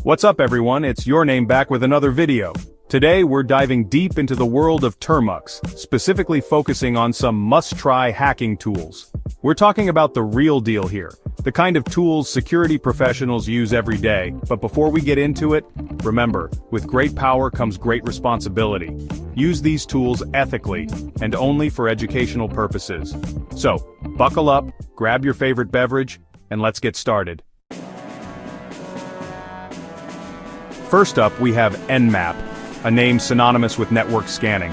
What's up everyone, it's your name back with another video. Today we're diving deep into the world of Termux, specifically focusing on some must-try hacking tools. We're talking about the real deal here, the kind of tools security professionals use every day, but before we get into it, remember, with great power comes great responsibility. Use these tools ethically, and only for educational purposes. So, buckle up, grab your favorite beverage, and let's get started. First up we have Nmap, a name synonymous with network scanning.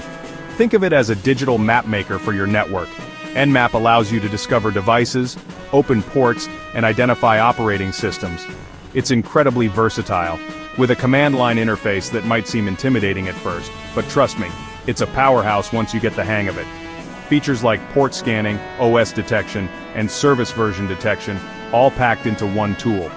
Think of it as a digital map maker for your network. Nmap allows you to discover devices, open ports, and identify operating systems. It's incredibly versatile, with a command line interface that might seem intimidating at first, but trust me, it's a powerhouse once you get the hang of it. Features like port scanning, OS detection, and service version detection, all packed into one tool.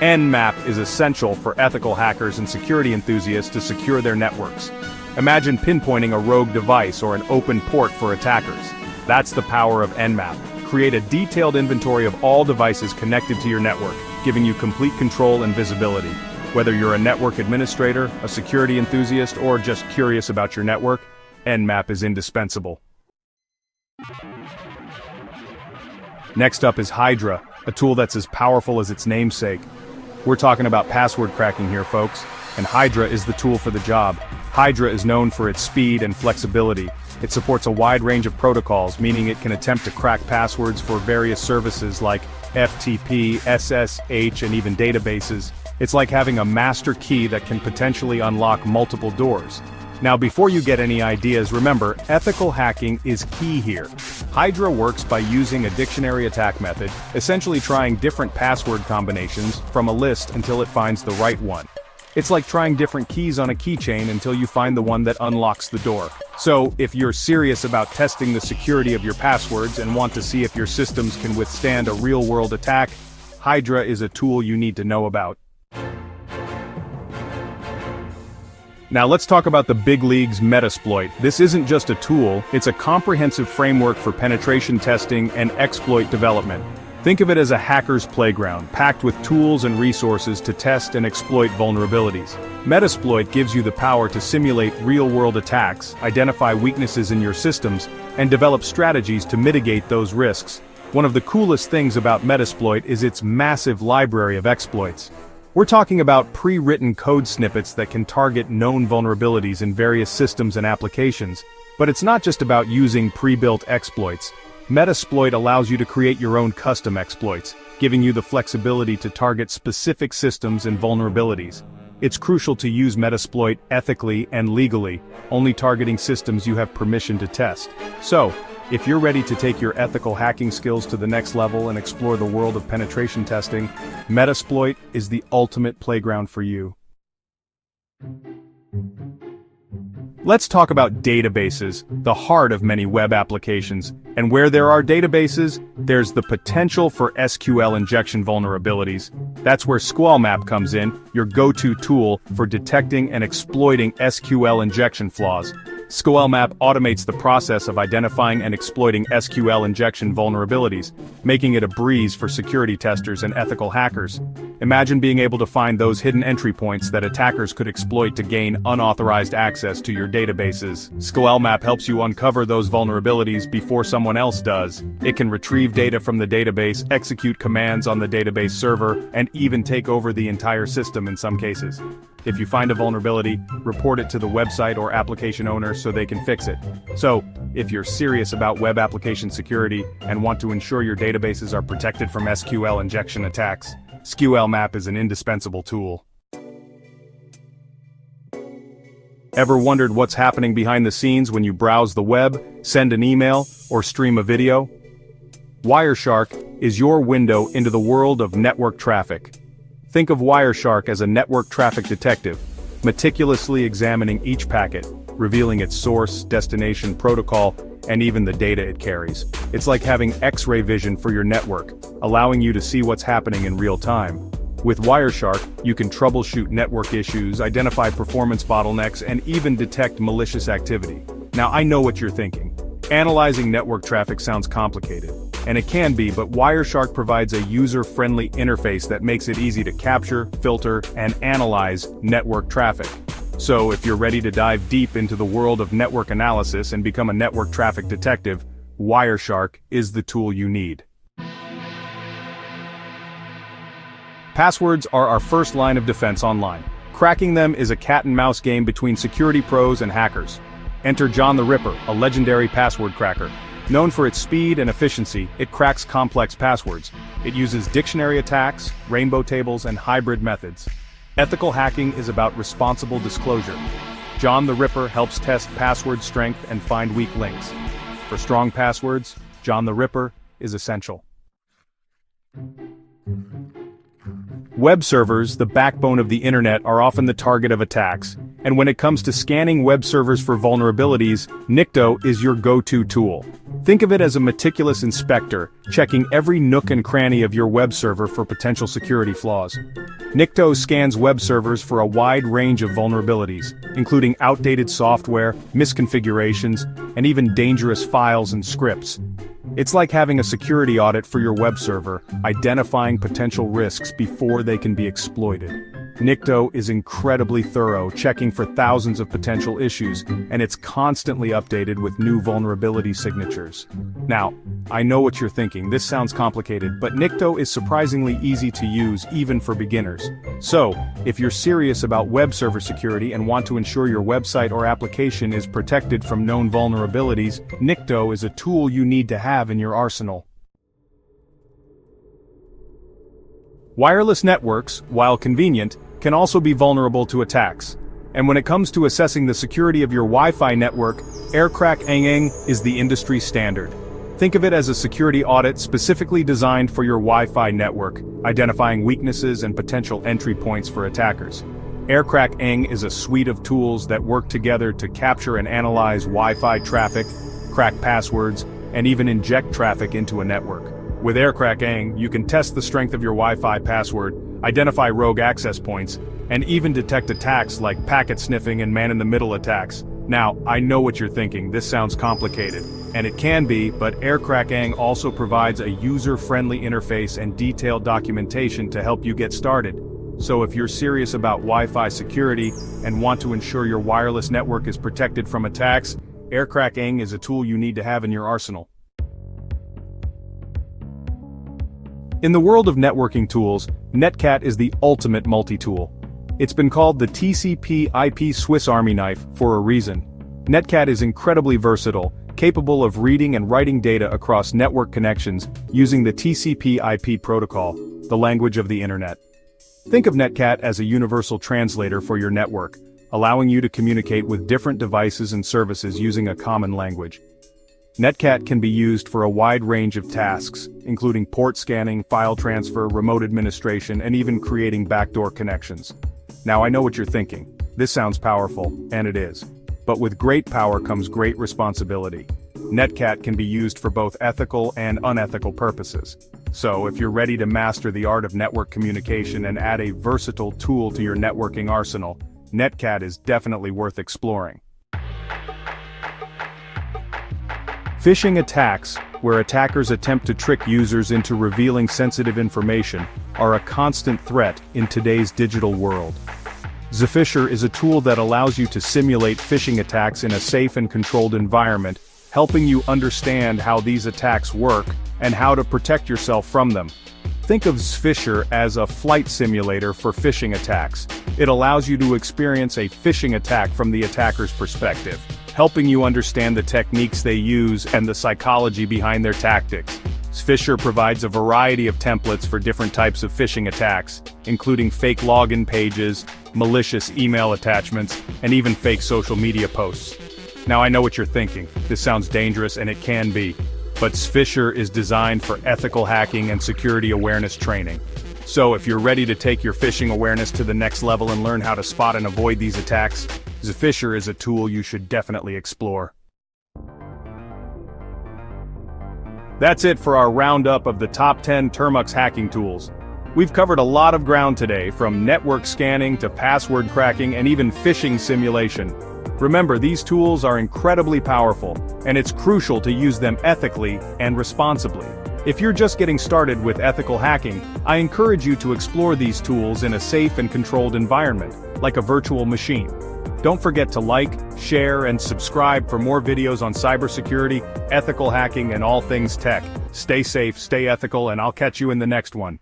Nmap is essential for ethical hackers and security enthusiasts to secure their networks. Imagine pinpointing a rogue device or an open port for attackers. That's the power of Nmap. Create a detailed inventory of all devices connected to your network, giving you complete control and visibility. Whether you're a network administrator, a security enthusiast, or just curious about your network, Nmap is indispensable. Next up is Hydra, a tool that's as powerful as its namesake. We're talking about password cracking here, folks, and Hydra is the tool for the job. Hydra is known for its speed and flexibility. It supports a wide range of protocols, meaning it can attempt to crack passwords for various services like FTP, SSH, and even databases. It's like having a master key that can potentially unlock multiple doors. Now before you get any ideas, remember, ethical hacking is key here. Hydra works by using a dictionary attack method, essentially trying different password combinations from a list until it finds the right one. It's like trying different keys on a keychain until you find the one that unlocks the door. So, if you're serious about testing the security of your passwords and want to see if your systems can withstand a real-world attack, Hydra is a tool you need to know about. Now let's talk about the big league's Metasploit. This isn't just a tool, it's a comprehensive framework for penetration testing and exploit development. Think of it as a hacker's playground, packed with tools and resources to test and exploit vulnerabilities. Metasploit gives you the power to simulate real-world attacks, identify weaknesses in your systems, and develop strategies to mitigate those risks. One of the coolest things about Metasploit is its massive library of exploits. We're talking about pre-written code snippets that can target known vulnerabilities in various systems and applications. But it's not just about using pre-built exploits. Metasploit allows you to create your own custom exploits, giving you the flexibility to target specific systems and vulnerabilities. It's crucial to use Metasploit ethically and legally, only targeting systems you have permission to test. So, if you're ready to take your ethical hacking skills to the next level and explore the world of penetration testing, Metasploit is the ultimate playground for you. Let's talk about databases, the heart of many web applications. And where there are databases, there's the potential for SQL injection vulnerabilities. That's where Sqlmap comes in, your go-to tool for detecting and exploiting SQL injection flaws. Sqlmap automates the process of identifying and exploiting SQL injection vulnerabilities, making it a breeze for security testers and ethical hackers. Imagine being able to find those hidden entry points that attackers could exploit to gain unauthorized access to your databases. Sqlmap helps you uncover those vulnerabilities before someone else does. It can retrieve data from the database, execute commands on the database server, and even take over the entire system in some cases. If you find a vulnerability, report it to the website or application owner so they can fix it. So, if you're serious about web application security and want to ensure your databases are protected from SQL injection attacks, Sqlmap is an indispensable tool. Ever wondered what's happening behind the scenes when you browse the web, send an email, or stream a video? Wireshark is your window into the world of network traffic. Think of Wireshark as a network traffic detective, meticulously examining each packet, revealing its source, destination, protocol, and even the data it carries. It's like having X-ray vision for your network, allowing you to see what's happening in real time. With Wireshark, you can troubleshoot network issues, identify performance bottlenecks, and even detect malicious activity. Now I know what you're thinking. Analyzing network traffic sounds complicated. and it can be, but Wireshark provides a user-friendly interface that makes it easy to capture, filter, and analyze network traffic. So if you're ready to dive deep into the world of network analysis and become a network traffic detective, Wireshark is the tool you need. Passwords are our first line of defense online. Cracking them is a cat-and-mouse game between security pros and hackers. Enter John the Ripper, a legendary password cracker. Known for its speed and efficiency, it cracks complex passwords. It uses dictionary attacks, rainbow tables, and hybrid methods. Ethical hacking is about responsible disclosure. John the Ripper helps test password strength and find weak links. For strong passwords, John the Ripper is essential. Web servers, the backbone of the internet, are often the target of attacks, and when it comes to scanning web servers for vulnerabilities, Nikto is your go-to tool. Think of it as a meticulous inspector, checking every nook and cranny of your web server for potential security flaws. Nikto scans web servers for a wide range of vulnerabilities, including outdated software, misconfigurations, and even dangerous files and scripts. It's like having a security audit for your web server, identifying potential risks before they can be exploited. Nikto is incredibly thorough, checking for thousands of potential issues, and it's constantly updated with new vulnerability signatures. Now, I know what you're thinking, this sounds complicated, but Nikto is surprisingly easy to use even for beginners. So, if you're serious about web server security and want to ensure your website or application is protected from known vulnerabilities, Nikto is a tool you need to have in your arsenal. Wireless networks, while convenient, can also be vulnerable to attacks. And when it comes to assessing the security of your Wi-Fi network, Aircrack-ng is the industry standard. Think of it as a security audit specifically designed for your Wi-Fi network, identifying weaknesses and potential entry points for attackers. Aircrack-ng is a suite of tools that work together to capture and analyze Wi-Fi traffic, crack passwords, and even inject traffic into a network. With Aircrack-ng, you can test the strength of your Wi-Fi password, identify rogue access points, and even detect attacks like packet sniffing and man-in-the-middle attacks. Now, I know what you're thinking, this sounds complicated. And it can be, but Aircrack-ng also provides a user-friendly interface and detailed documentation to help you get started. So if you're serious about Wi-Fi security and want to ensure your wireless network is protected from attacks, Aircrack-ng is a tool you need to have in your arsenal. In the world of networking tools, Netcat is the ultimate multi-tool. It's been called the TCP/IP Swiss Army knife for a reason. Netcat is incredibly versatile, capable of reading and writing data across network connections using the TCP/IP protocol, the language of the internet. Think of Netcat as a universal translator for your network, allowing you to communicate with different devices and services using a common language. Netcat can be used for a wide range of tasks, including port scanning, file transfer, remote administration, and even creating backdoor connections. Now I know what you're thinking. This sounds powerful, and it is. But with great power comes great responsibility. Netcat can be used for both ethical and unethical purposes. So if you're ready to master the art of network communication and add a versatile tool to your networking arsenal, Netcat is definitely worth exploring. Phishing attacks, where attackers attempt to trick users into revealing sensitive information, are a constant threat in today's digital world. Zphisher is a tool that allows you to simulate phishing attacks in a safe and controlled environment, helping you understand how these attacks work and how to protect yourself from them. Think of Zphisher as a flight simulator for phishing attacks. It allows you to experience a phishing attack from the attacker's perspective, helping you understand the techniques they use and the psychology behind their tactics. Zphisher provides a variety of templates for different types of phishing attacks, including fake login pages, malicious email attachments, and even fake social media posts. Now I know what you're thinking, this sounds dangerous and it can be, but Zphisher is designed for ethical hacking and security awareness training. So if you're ready to take your phishing awareness to the next level and learn how to spot and avoid these attacks, Zphisher is a tool you should definitely explore. That's it for our roundup of the top 10 Termux hacking tools. We've covered a lot of ground today, from network scanning to password cracking and even phishing simulation. Remember, these tools are incredibly powerful, and it's crucial to use them ethically and responsibly. If you're just getting started with ethical hacking, I encourage you to explore these tools in a safe and controlled environment, like a virtual machine. Don't forget to like, share, and subscribe for more videos on cybersecurity, ethical hacking, and all things tech. Stay safe, stay ethical, and I'll catch you in the next one.